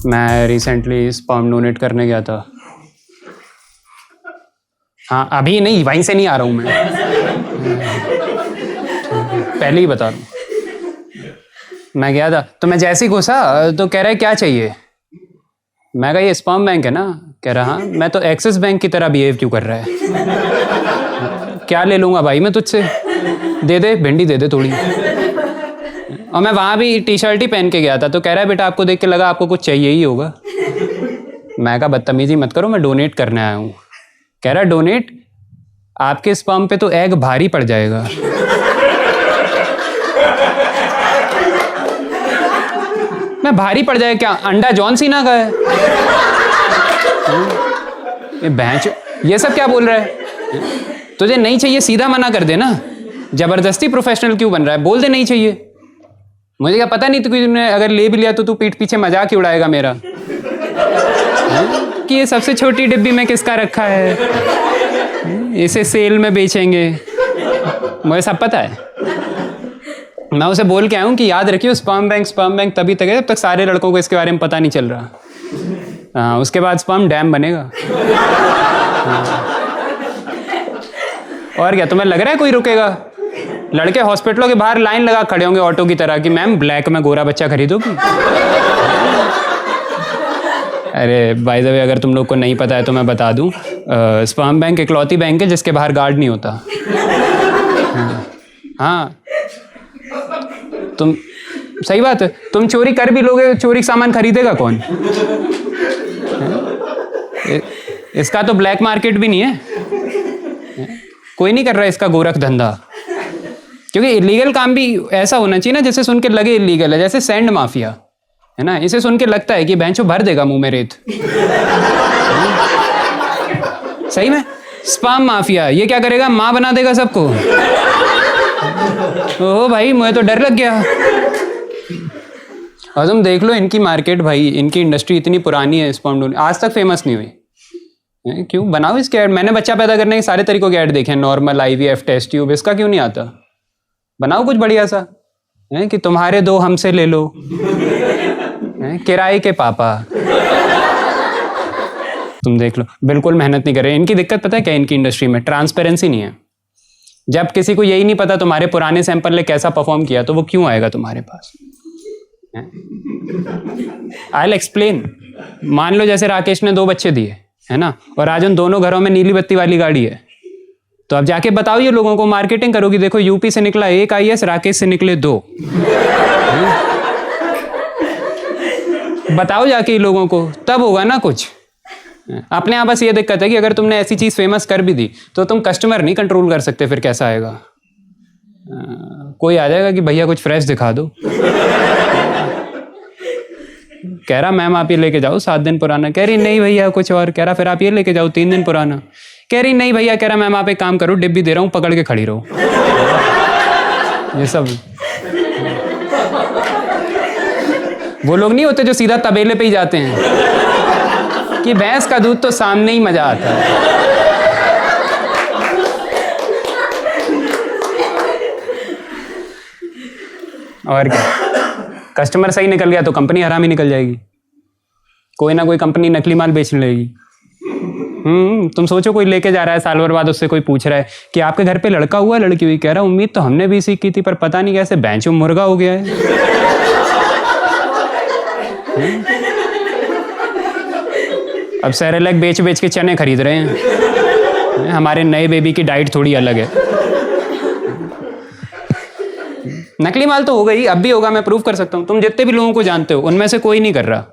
मैं recently sperm donate करने गया था। हाँ, अभी नहीं, वहीं से नहीं आ रहा हूँ मैं, पहले ही बता रहा हूँ। मैं गया था तो मैं जैसे ही घुसा तो कह रहा है क्या चाहिए। मैं कहा ये स्पर्म बैंक है ना। कह रहा हाँ। मैं तो एक्सिस बैंक की तरह बिहेव क्यों कर रहा है। क्या ले लूँगा भाई मैं तुझसे, दे दे भिंडी दे दे थोड़ी। और मैं वहाँ भी टी शर्ट ही पहन के गया था तो कह रहा है बेटा आपको देख के लगा आपको कुछ चाहिए ही होगा। मैं कहा बदतमीजी मत करो, मैं डोनेट करने आया हूँ। कह रहा डोनेट, आपके स्पर्म पे तो एग भारी पड़ जाएगा। मैं भारी पड़ जाएगा क्या, अंडा जॉन सीना का है। ये भैंच, ये सब क्या बोल रहा है। तुझे नहीं चाहिए सीधा मना कर दे ना, जबरदस्ती प्रोफेशनल क्यों बन रहा है, बोल दे नहीं चाहिए। मुझे क्या पता नहीं तूने अगर ले भी लिया तो तू पीठ पीछे मजाक ही उड़ाएगा मेरा कि ये सबसे छोटी डिब्बी में किसका रखा है, इसे सेल में बेचेंगे। मुझे सब पता है। मैं उसे बोल के आया हूँ कि याद रखिए स्पर्म बैंक तभी तक है जब तक सारे लड़कों को इसके बारे में पता नहीं चल रहा। हाँ, उसके बाद स्पर्म डैम बनेगा। हाँ। और क्या तुम्हें लग रहा है कोई रुकेगा। लड़के हॉस्पिटलों के बाहर लाइन लगा खड़े होंगे ऑटो की तरह कि मैम ब्लैक में गोरा बच्चा खरीदोगी। अरे बाय द वे अगर तुम लोग को नहीं पता है तो मैं बता दूं, स्पर्म बैंक इकलौती बैंक है जिसके बाहर गार्ड नहीं होता। हाँ तुम, सही बात है, तुम चोरी कर भी लोगे, चोरी सामान खरीदेगा कौन। इसका तो ब्लैक मार्केट भी नहीं है, कोई नहीं कर रहा इसका गोरख धंधा। क्योंकि इलीगल काम भी ऐसा होना चाहिए ना जैसे सुन के लगे इलीगल है, जैसे सैंड माफिया है ना, इसे सुन के लगता है कि बेंचो भर देगा मुंह में रेत। सही में स्पर्म माफिया ये क्या करेगा, माँ बना देगा सबको। ओह भाई मुझे तो डर लग गया। और तुम देख लो इनकी मार्केट भाई, इनकी इंडस्ट्री इतनी पुरानी है, स्पर्म डोनेट आज तक फेमस नहीं हुई। क्यों बनाओ इसके ऐड, मैंने बच्चा पैदा करने के सारे तरीकों के ऐड देखे हैं, नॉर्मल, IVF, टेस्ट ट्यूब, इसका क्यों नहीं आता। बनाओ कुछ बढ़िया सा है कि तुम्हारे दो हमसे ले लो, किराए के पापा। तुम देख लो बिल्कुल मेहनत नहीं कर रहे। इनकी दिक्कत पता है क्या, इनकी इंडस्ट्री में ट्रांसपेरेंसी नहीं है। जब किसी को यही नहीं पता तुम्हारे पुराने सैंपल ने कैसा परफॉर्म किया तो वो क्यों आएगा तुम्हारे पास। I will explain. मान लो जैसे राकेश ने 2 बच्चे दिए है ना, और आज उन दोनों घरों में नीली बत्ती वाली गाड़ी है, तो अब जाके बताओ ये लोगों को, मार्केटिंग करोगी, देखो यूपी से निकला 1 IAS, राकेश से निकले 2। बताओ जाके ये लोगों को, तब होगा ना कुछ। अपने यहाँ बस ये दिक्कत है कि अगर तुमने ऐसी चीज फेमस कर भी दी तो तुम कस्टमर नहीं कंट्रोल कर सकते, फिर कैसा आएगा। कोई आ जाएगा कि भैया कुछ फ्रेश दिखा दो। कह रहा मैम आप ये लेके जाओ 7 दिन पुराना, कह रही नहीं भैया कुछ और, कह रहा फिर आप ये लेके जाओ 3 दिन पुराना, कह रही नहीं भैया, कह रहा मैम आप एक काम करो डिब्बी दे रहा हूँ पकड़ के खड़ी रहो। ये सब वो लोग नहीं होते जो सीधा तबेले पे ही जाते हैं कि भैंस का दूध तो सामने ही मजा आता है। और क्या, कस्टमर सही निकल गया तो कंपनी हरामी निकल जाएगी, कोई ना कोई कंपनी नकली माल बेचने लगेगी। तुम सोचो कोई लेके जा रहा है, साल भर बाद उससे कोई पूछ रहा है कि आपके घर पे लड़का हुआ लड़की हुई, कह रहा उम्मीद तो हमने भी इसी की थी पर पता नहीं कैसे बेंचो मुर्गा हो गया है। अब सेरेलैक बेच बेच के चने खरीद रहे हैं। हमारे नए बेबी की डाइट थोड़ी अलग है। नकली माल तो हो गई, अब भी होगा, मैं प्रूव कर सकता हूं। तुम जितने भी लोगों को जानते हो उनमें से कोई नहीं कर रहा,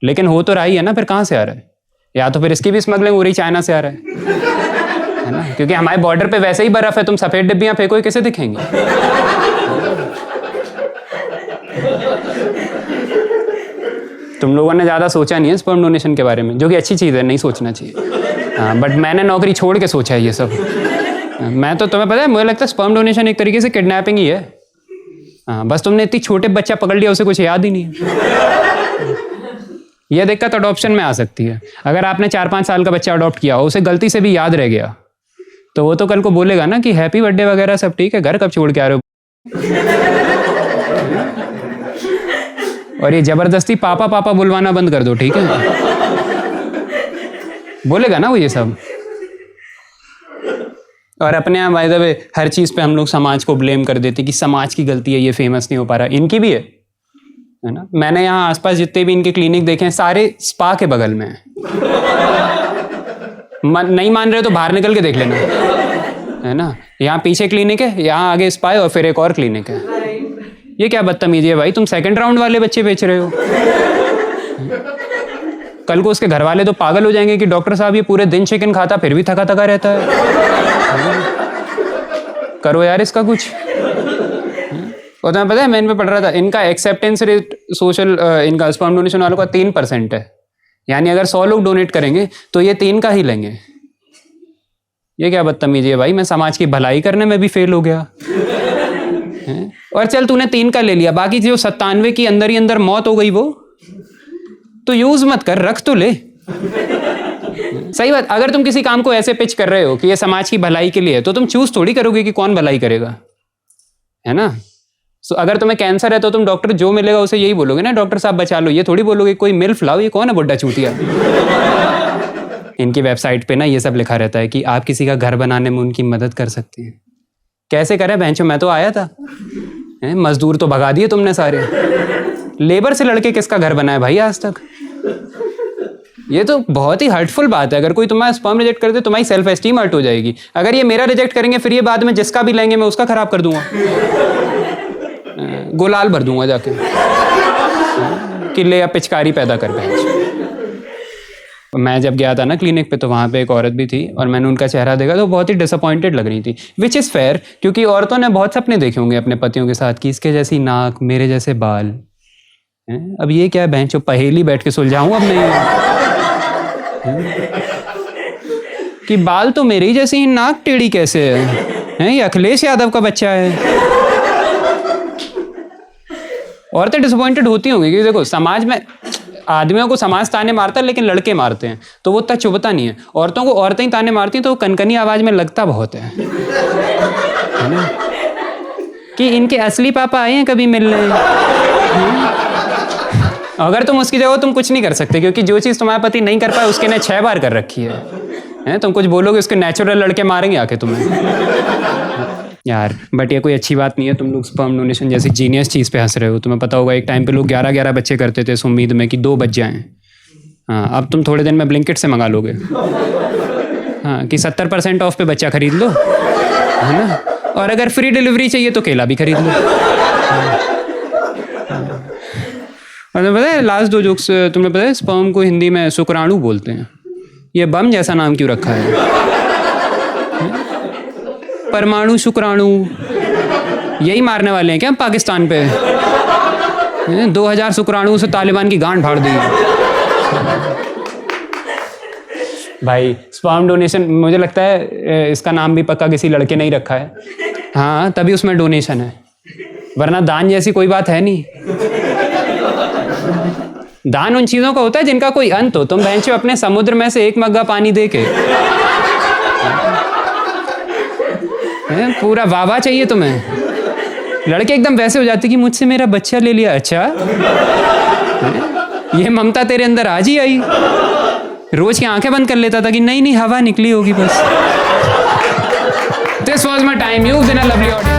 लेकिन हो तो रहा ही है ना, फिर कहां से आ रहा है। या तो फिर इसकी भी स्मगलिंग हो रही, चाइना से आ रहा है ना, क्योंकि हमारे बॉर्डर पे वैसे ही बर्फ है, तुम सफेद डिब्बियां फेंको कैसे दिखेंगी। तुम लोगों ने ज्यादा सोचा नहीं है स्पर्म डोनेशन के बारे में, जो कि अच्छी चीज है, नहीं सोचना चाहिए। हाँ, बट मैंने नौकरी छोड़ के सोचा है ये सब। मैं तो, तुम्हें पता है मुझे लगता है स्पर्म डोनेशन एक तरीके से किडनैपिंग ही है। हाँ, बस तुमने इतनी छोटे बच्चा पकड़ लिया, उसे कुछ याद ही नहीं है। यह दिक्कत अडॉप्शन में आ सकती है। अगर आपने 4-5 साल का बच्चा अडॉप्ट किया हो, उसे गलती से भी याद रह गया, तो वो तो कल को बोलेगा ना कि हैप्पी बर्थडे वगैरह सब ठीक है, घर कब छोड़ के आ रहे हो। और ये जबरदस्ती पापा पापा बुलवाना बंद कर दो, ठीक है? बोलेगा ना वो ये सब। और अपने यहाँ बाय द वे हर चीज पे हम लोग समाज को ब्लेम कर देते कि समाज की गलती है, ये फेमस नहीं हो पा रहा। इनकी भी है ना? मैंने यहाँ आसपास जितने भी इनके क्लिनिक देखे हैं सारे स्पा के बगल में हैं। नहीं मान रहे तो बाहर निकल के देख लेना, है ना? यहाँ पीछे क्लिनिक है, यहाँ आगे स्पा है और फिर एक और क्लिनिक है। ये क्या बदतमीजी है भाई, तुम सेकंड राउंड वाले बच्चे बेच रहे हो। कल को उसके घर वाले तो पागल हो जाएंगे कि डॉक्टर साहब ये पूरे दिन चिकन खाता फिर भी थका थका रहता है। करो यार इसका कुछ। और तुम्हें पता है मैं इन पे पढ़ रहा था, इनका एक्सेप्टेंस रेट सोशल इनका स्पर्म डोनेशन वालों का 3% है। यानी अगर 100 लोग डोनेट करेंगे तो ये 3 का ही लेंगे। ये क्या बदतमीजी है भाई, मैं समाज की भलाई करने में भी फेल हो गया। और चल तूने 3 का ले लिया, बाकी जो 97 की अंदर ही अंदर मौत हो गई वो तो यूज मत कर, रख तो ले। सही बात, अगर तुम किसी काम को ऐसे पिच कर रहे हो कि ये समाज की भलाई के लिए है तो तुम चूज थोड़ी करोगे कि कौन भलाई करेगा, है ना? सो अगर तुम्हें कैंसर है तो तुम डॉक्टर जो मिलेगा उसे यही बोलोगे ना, डॉक्टर साहब बचा लो। ये थोड़ी बोलोगे कोई मिल्फ लाओ, ये कौन है बुड्ढा चूतिया। इनकी वेबसाइट पे ना ये सब लिखा रहता है कि आप किसी का घर बनाने में उनकी मदद कर सकते हैं। कैसे करें भैंचो, मैं तो आया था, मजदूर तो भगा दिए तुमने सारे। लेबर से लड़के किसका घर बनाया भाई आज तक? ये तो बहुत ही हर्टफुल बात है। अगर कोई तुम्हारा स्पर्म रिजेक्ट कर दे तुम्हारी सेल्फ एस्टीम हर्ट हो जाएगी। अगर ये मेरा रिजेक्ट करेंगे फिर ये बाद में जिसका भी लेंगे मैं उसका खराब कर दूंगा, गोलाल भर दूंगा जाके किले या पिचकारी पैदा कर पाए। मैं जब गया था ना क्लिनिक पे तो वहाँ पे एक औरत भी थी और मैंने उनका चेहरा देखा तो बहुत ही डिसअपॉइंटेड लग रही थी, विच इज़ फेयर, क्योंकि औरतों ने बहुत सपने देखे होंगे अपने पतियों के साथ कि इसके जैसी नाक, मेरे जैसे बाल। अब ये क्या है बहन, चो पहेली बैठ के सुलझाऊं अब नहीं कि बाल तो मेरे ही जैसे ही, नाक टेढ़ी कैसे है? ये अखिलेश यादव का बच्चा है। औरतें डिसअपॉइंटेड होती होंगी क्योंकि देखो समाज में आदमियों को समाज ताने मारता है लेकिन लड़के मारते हैं तो वो इतना चुभता नहीं है। औरतों को औरतें ही ताने मारती हैं तो वो कनकनी आवाज में लगता बहुत है ना? कि इनके असली पापा आए हैं कभी मिलने। अगर तुम उसकी जगह तुम कुछ नहीं कर सकते क्योंकि जो चीज़ तुम्हारा पति नहीं कर पाए उसके ने 6 बार कर रखी है। तुम कुछ बोलोगे उसके नेचुरल लड़के मारेंगे आके तुम्हें यार। बट ये कोई अच्छी बात नहीं है। तुम लोग स्पर्म डोनेशन जैसी जीनियस चीज़ पे हंस रहे हो। तुम्हें पता होगा एक टाइम पे लोग 11-11 बच्चे करते थे इस उम्मीद में कि 2 बच जाएं। हाँ, अब तुम थोड़े दिन में ब्लिंकिट से मंगा लोगे, हाँ, कि 70% ऑफ पे बच्चा खरीद लो, है ना? और अगर फ्री डिलीवरी चाहिए तो केला भी खरीद लो। और तुम्हें पता है लास्ट 2 जोक्स, तुम्हें पता है स्पर्म को हिंदी में शुक्राणु बोलते हैं। ये बम जैसा नाम क्यों रखा है? परमाणु शुक्राणु यही मारने वाले हैं क्या पाकिस्तान पे? 2000 शुक्राणु से तालिबान की गांड फाड़ दी भाई। स्पर्म डोनेशन मुझे लगता है इसका नाम भी पक्का किसी लड़के ने ही रखा है। हाँ, तभी उसमें डोनेशन है, वरना दान जैसी कोई बात है नहीं। दान उन चीजों का होता है जिनका कोई अंत हो। तुम बहनचोद अपने समुद्र में से 1 मग्गा पानी दे के पूरा वाह चाहिए तुम्हें। लड़के एकदम वैसे हो जाते कि मुझसे मेरा बच्चा ले लिया। अच्छा, ये ममता तेरे अंदर आज ही आई? रोज की आंखें बंद कर लेता था कि नहीं नहीं हवा निकली होगी बस। This was my time, you in a lovely audience.